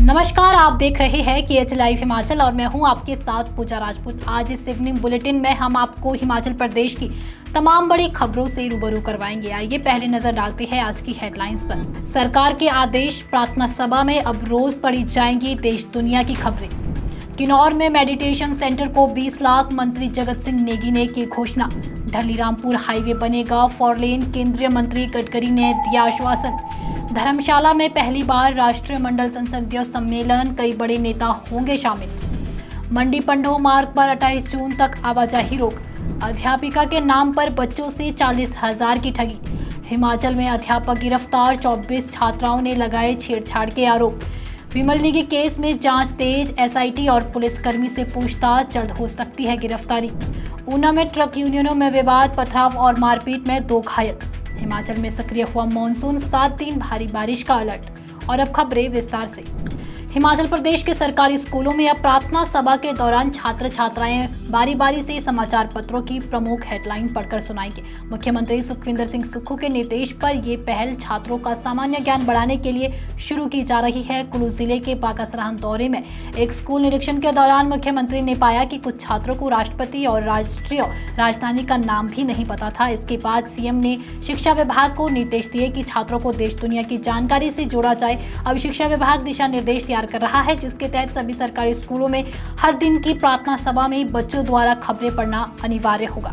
नमस्कार, आप देख रहे हैं KH लाइव हिमाचल और मैं हूं आपके साथ पूजा राजपूत। आज इस इवनिंग बुलेटिन में हम आपको हिमाचल प्रदेश की तमाम बड़ी खबरों से रूबरू करवाएंगे। आइए पहले नजर डालते हैं आज की हेडलाइंस पर। सरकार के आदेश, प्रार्थना सभा में अब रोज पढ़ी जाएंगी देश दुनिया की खबरें। किन्नौर में मेडिटेशन सेंटर को 20 लाख, मंत्री जगत सिंह नेगी ने की घोषणा। ढली-रामपुर हाईवे बनेगा 4 लेन, केंद्रीय मंत्री गडकरी ने दिया आश्वासन। धर्मशाला में पहली बार राष्ट्रीय मंडल संसदीय सम्मेलन, कई बड़े नेता होंगे शामिल। मंडी पंडोह मार्ग पर 28 जून तक आवाजाही रोक। अध्यापिका के नाम पर बच्चों से 40,000 की ठगी। हिमाचल में अध्यापक गिरफ्तार, 24 छात्राओं ने लगाए छेड़छाड़ के आरोप। विमल निगी केस में जांच तेज, SIT और पुलिसकर्मी से पूछताछ, जल्द हो सकती है गिरफ्तारी। ऊना में ट्रक यूनियनों में विवाद, पथराव और मारपीट में 2 घायल। हिमाचल में सक्रिय हुआ मानसून, 7 दिन भारी बारिश का अलर्ट। और अब खबरें विस्तार से। हिमाचल प्रदेश के सरकारी स्कूलों में अब प्रार्थना सभा के दौरान छात्र छात्राएं बारी बारी से समाचार पत्रों की प्रमुख हेडलाइन पढ़कर सुनाएंगे। मुख्यमंत्री सुखविंदर सिंह सुक्खू के निर्देश पर ये पहल छात्रों का सामान्य ज्ञान बढ़ाने के लिए शुरू की जा रही है। कुल्लू जिले के बाकासराहन दौरे में एक स्कूल निरीक्षण के दौरान मुख्यमंत्री ने पाया कि कुछ छात्रों को राष्ट्रपति और राष्ट्रीय राजधानी का नाम भी नहीं पता था। इसके बाद CM ने शिक्षा विभाग को निर्देश दिए कि छात्रों को देश दुनिया की जानकारी से जोड़ा जाए। अब शिक्षा विभाग दिशा निर्देश कर रहा है, जिसके तहत सभी सरकारी स्कूलों में हर दिन की प्रार्थना सभा में बच्चों द्वारा खबरें पढ़ना अनिवार्य होगा।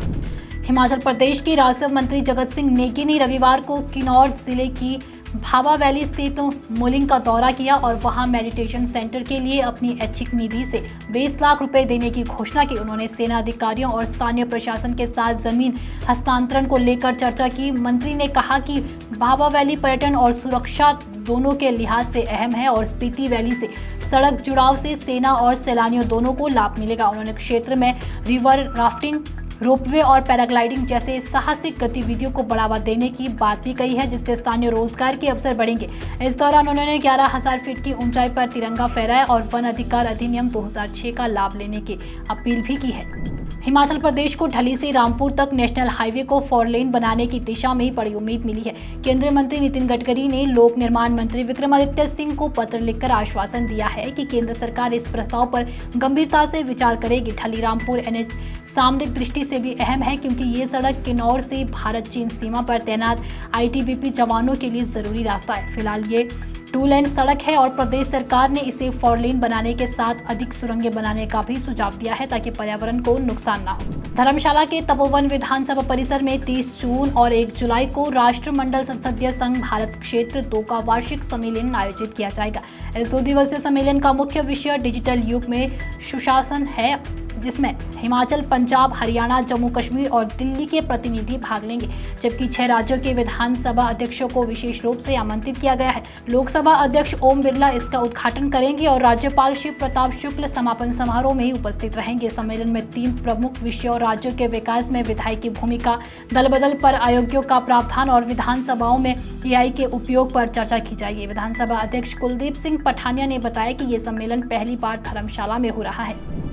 हिमाचल प्रदेश के राजस्व मंत्री जगत सिंह नेगी ने रविवार को किन्नौर जिले की भावा वैली स्थित मोलिंग का दौरा किया और वहां मेडिटेशन सेंटर के लिए अपनी ऐच्छिक निधि से 20 लाख रुपए देने की घोषणा की। उन्होंने सेना अधिकारियों और स्थानीय प्रशासन के साथ जमीन हस्तांतरण को लेकर चर्चा की। मंत्री ने कहा कि भावा वैली पर्यटन और सुरक्षा दोनों के लिहाज से अहम है और स्पीति वैली से सड़क जुड़ाव से सेना और सैलानियों दोनों को लाभ मिलेगा। उन्होंने क्षेत्र में रिवर राफ्टिंग, रोपवे और पैराग्लाइडिंग जैसे साहसिक गतिविधियों को बढ़ावा देने की बात भी कही है, जिससे स्थानीय रोजगार के अवसर बढ़ेंगे। इस दौरान उन्होंने 11,000 फीट की ऊंचाई पर तिरंगा फहराया और वन अधिकार अधिनियम 2006 का लाभ लेने की अपील भी की है। हिमाचल प्रदेश को ढली से रामपुर तक नेशनल हाईवे को 4 लेन बनाने की दिशा में बड़ी उम्मीद मिली है। केंद्रीय मंत्री नितिन गडकरी ने लोक निर्माण मंत्री विक्रमादित्य सिंह को पत्र लिखकर आश्वासन दिया है कि केंद्र सरकार इस प्रस्ताव पर गंभीरता से विचार करेगी। ढली रामपुर NH सामरिक दृष्टि से भी अहम है, क्योंकि ये सड़क किन्नौर से भारत चीन सीमा पर तैनात ITBP जवानों के लिए जरूरी रास्ता है। फिलहाल ये 2 लेन सड़क है और प्रदेश सरकार ने इसे 4 लेन बनाने के साथ अधिक सुरंगें बनाने का भी सुझाव दिया है, ताकि पर्यावरण को नुकसान ना हो। धर्मशाला के तपोवन विधानसभा परिसर में 30 जून और 1 जुलाई को राष्ट्रमंडल संसदीय संघ भारत क्षेत्र 2 का वार्षिक सम्मेलन आयोजित किया जाएगा। इस 2 दिवसीय सम्मेलन का मुख्य विषय डिजिटल युग में सुशासन है, जिसमें हिमाचल, पंजाब, हरियाणा, जम्मू कश्मीर और दिल्ली के प्रतिनिधि भाग लेंगे, जबकि 6 राज्यों के विधानसभा अध्यक्षों को विशेष रूप से आमंत्रित किया गया है। लोकसभा अध्यक्ष ओम बिरला इसका उद्घाटन करेंगे और राज्यपाल शिव प्रताप शुक्ल समापन समारोह में उपस्थित रहेंगे। सम्मेलन में 3 प्रमुख विषयों, राज्यों के विकास में विधायी की भूमिका, दल बदल पर आयोगों का प्रावधान और विधानसभाओं में AI के उपयोग पर चर्चा की जाएगी। विधानसभा अध्यक्ष कुलदीप सिंह पठानिया ने बताया कि ये सम्मेलन पहली बार धर्मशाला में हो रहा है।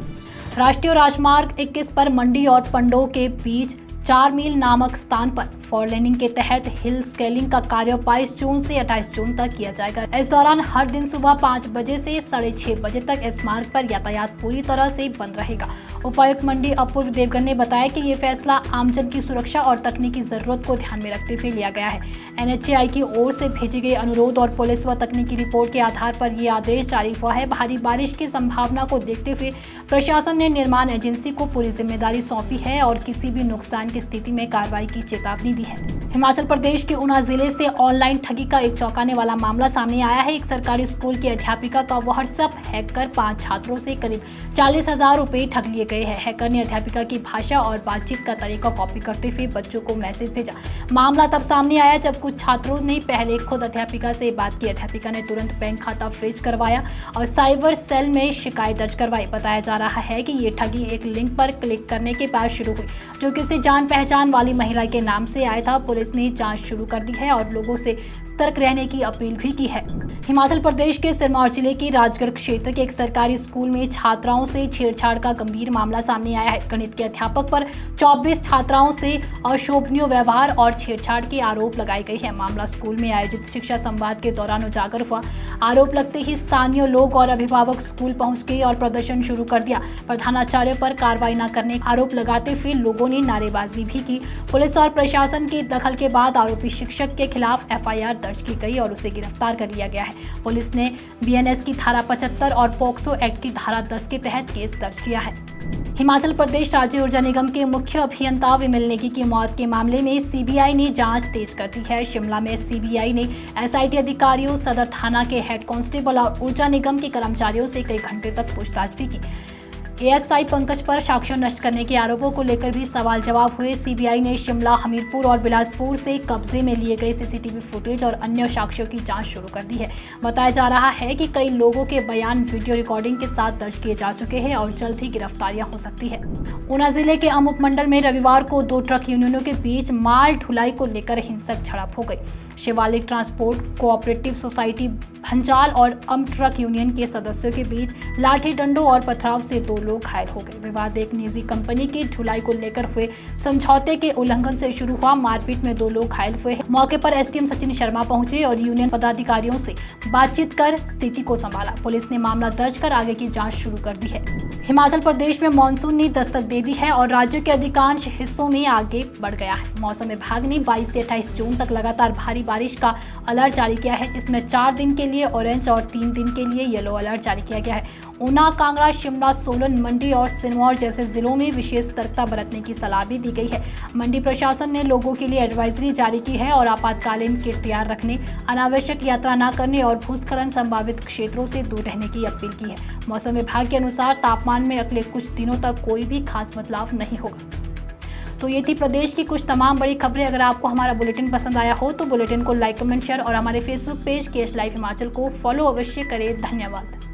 राष्ट्रीय राजमार्ग 21 पर मंडी और पंडोह के बीच 4 मील नामक स्थान पर 4 लेनिंग के तहत हिल स्केलिंग का कार्य 22 जून से 28 जून तक किया जाएगा। इस दौरान हर दिन सुबह 5 बजे से 6:30 बजे तक इस मार्ग पर यातायात पूरी तरह से बंद रहेगा। उपायुक्त मंडी अपूर्व देवगन ने बताया कि ये फैसला आमजन की सुरक्षा और तकनीकी जरूरत को ध्यान में रखते हुए लिया गया है। NHAI की ओर से भेजे गए अनुरोध और पुलिस व तकनीकी रिपोर्ट के आधार पर ये आदेश जारी हुआ है। भारी बारिश की संभावना को देखते हुए प्रशासन ने निर्माण एजेंसी को पूरी जिम्मेदारी सौंपी है और किसी भी नुकसान की स्थिति में कार्रवाई की चेतावनी दी है। हिमाचल प्रदेश के ऊना जिले से ऑनलाइन ठगी का एक चौंकाने वाला मामला सामने आया है। एक सरकारी स्कूल की अध्यापिका का व्हाट्सएप हैक कर 5 छात्रों से करीब 40,000 रुपए ठग लिए गए हैं। हैकर ने अध्यापिका की भाषा और बातचीत का तरीका कॉपी करते हुए बच्चों को मैसेज भेजा। मामला तब सामने आया जब कुछ छात्रों ने पहले खुद अध्यापिका से बात की। अध्यापिका ने तुरंत बैंक खाता फ्रीज करवाया और साइबर सेल में शिकायत दर्ज करवाई। बताया जा रहा है कि ये ठगी एक लिंक पर क्लिक करने के बाद शुरू हुई, जो किसी जान जान पहचान वाली महिला के नाम से आया था। पुलिस ने जांच शुरू कर दी है और लोगों से सतर्क रहने की अपील भी की है। हिमाचल प्रदेश के सिरमौर जिले के राजगढ़ क्षेत्र के एक सरकारी स्कूल में छात्राओं से छेड़छाड़ का गंभीर मामला सामने आया है। गणित के अध्यापक पर 24 छात्राओं से अशोभनीय व्यवहार और छेड़छाड़ के आरोप लगाए गए हैं। मामला स्कूल में आयोजित शिक्षा संवाद के दौरान उजागर हुआ। आरोप लगते ही स्थानीय लोग और अभिभावक स्कूल पहुंच गए और प्रदर्शन शुरू कर दिया। प्रधानाचार्य पर कार्रवाई न करने का आरोप लगाते हुए लोगों ने नारेबाजी भी की। पुलिस और प्रशासन के दखल के बाद आरोपी शिक्षक के खिलाफ एफआईआर दर्ज की गई और उसे गिरफ्तार कर लिया गया है। पुलिस ने बीएनएस की धारा 75 और पोक्सो एक्ट की धारा 10 के तहत केस दर्ज किया है। हिमाचल प्रदेश राज्य ऊर्जा निगम के मुख्य अभियंता विमल नेगी की मौत के मामले में सीबीआई ने जांच तेज कर दी है। शिमला में सीबीआई ने एसआईटी अधिकारियों, सदर थाना के हेड कांस्टेबल और ऊर्जा निगम के कर्मचारियों से कई घंटे तक पूछताछ भी की। एएसआई पंकज पर साक्ष्य नष्ट करने के आरोपों को लेकर भी सवाल जवाब हुए। सीबीआई ने शिमला, हमीरपुर और बिलासपुर से कब्जे में लिए गए सीसीटीवी फुटेज और अन्य साक्ष्यों की जांच शुरू कर दी है। बताया जा रहा है कि कई लोगों के बयान वीडियो रिकॉर्डिंग के साथ दर्ज किए जा चुके हैं और जल्द ही गिरफ्तारियां हो सकती है। ऊना जिले के अम उपमंडल में रविवार को 2 ट्रक यूनियनों के बीच माल ढुलाई को लेकर हिंसक झड़प हो गई। Shivalik transport cooperative society Bhanjal और अम ट्रक यूनियन के सदस्यों के बीच लाठी डंडों और पथराव से 2 लोग घायल हो गए। विवाद एक निजी कंपनी की ढुलाई को लेकर हुए समझौते के उल्लंघन से शुरू हुआ। मारपीट में 2 लोग घायल हुए। मौके पर एसडीएम सचिन शर्मा पहुंचे और यूनियन पदाधिकारियों से बातचीत कर स्थिति को संभाला। पुलिस ने मामला दर्ज कर आगे की जांच शुरू कर दी है। हिमाचल प्रदेश में मानसून ने दस्तक दे दी है और राज्य के अधिकांश हिस्सों में आगे बढ़ गया है। मौसम विभाग ने 22 से 28 जून तक लगातार भारी बारिश का अलर्ट जारी किया है, जिसमें 4 दिन के लिए ऑरेंज और 3 दिन के लिए येलो अलर्ट जारी किया गया है। ऊना, कांगड़ा, शिमला, सोलन, मंडी और सिरमौर जैसे जिलों में विशेष सतर्कता बरतने की सलाह भी दी गई है। मंडी प्रशासन ने लोगों के लिए एडवाइजरी जारी की है और आपातकालीन किट तैयार रखने, अनावश्यक यात्रा न करने और भूस्खलन संभावित क्षेत्रों से दूर रहने की अपील की है। मौसम विभाग के अनुसार तापमान में अगले कुछ दिनों तक कोई भी खास बदलाव नहीं होगा। तो ये थी प्रदेश की कुछ तमाम बड़ी खबरें। अगर आपको हमारा बुलेटिन पसंद आया हो तो बुलेटिन को लाइक, कमेंट, शेयर और हमारे Facebook page KS live Himachal को फॉलो अवश्य करें। धन्यवाद।